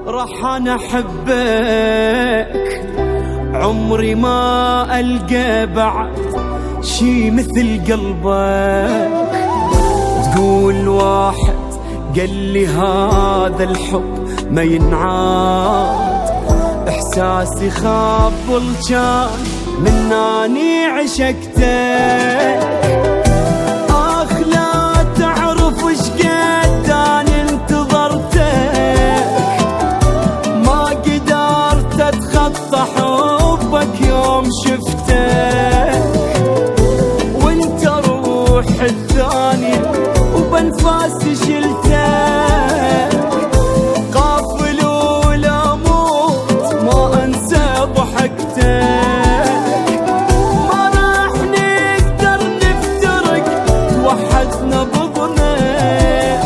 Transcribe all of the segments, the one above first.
راح انا احبك عمري ما القى بعد شي مثل قلبك. تقول واحد قال لي هذا الحب ما ينعاد، احساسي خاب كان من اني عشقتك. حبك يوم شفتك وانت روح الثانية وبنفاسي شلتك. قافل ولا موت ما انسى ضحكتك. ما راح نقدر نفترق توحدنا بظنك.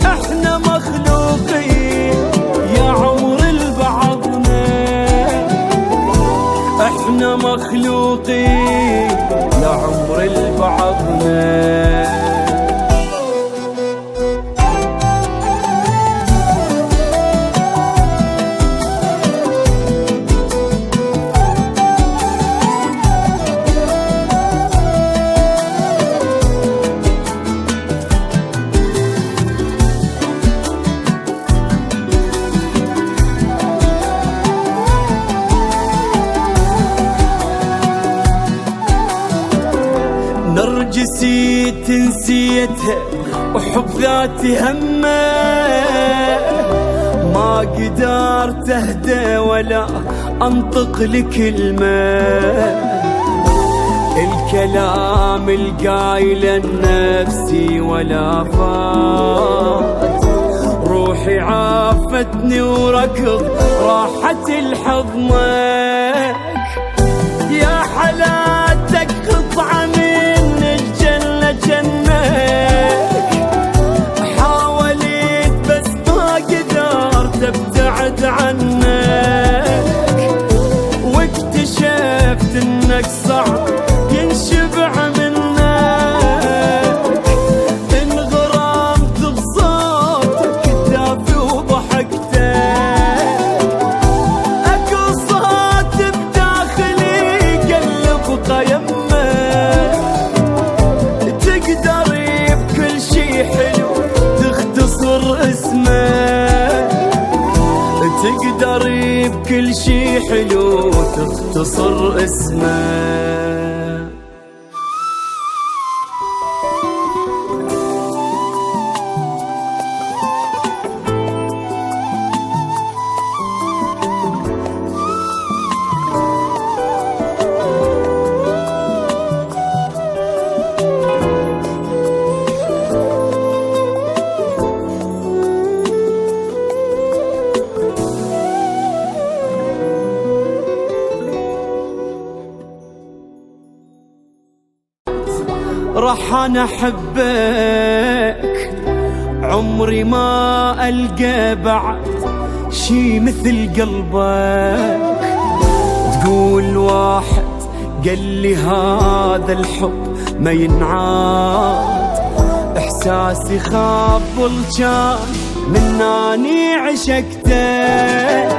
احنا مخلوقين يا عمر البعضنا، احنا مخلوقين يا عمر البعضنا. نرجسي تنسيتها وحب ذاتي همه، ما قدرت اهدى ولا انطق لكلمة. الكلام القايل لنفسي ولا فات، روحي عافتني وركض راحت الحضنك. يا حلاتك قطعة من الجنة جنك، حاولت بس ما قدرت ابتعد عنك. واكتشفت انك صعب ينشبع منك. انغرمت بصوتك الدافي وضحكتك. اكو صوت بداخلي قلب قيمك. تقدري بكل شي حلو تختصر اسمك. تقدري بكل شي حلو تختصر اسمك. راح انا احبك عمري ما القى بعد شي مثل قلبك. تقول واحد قال لي هذا الحب ما ينعاد، احساسي خاب كان من اني عشقتك.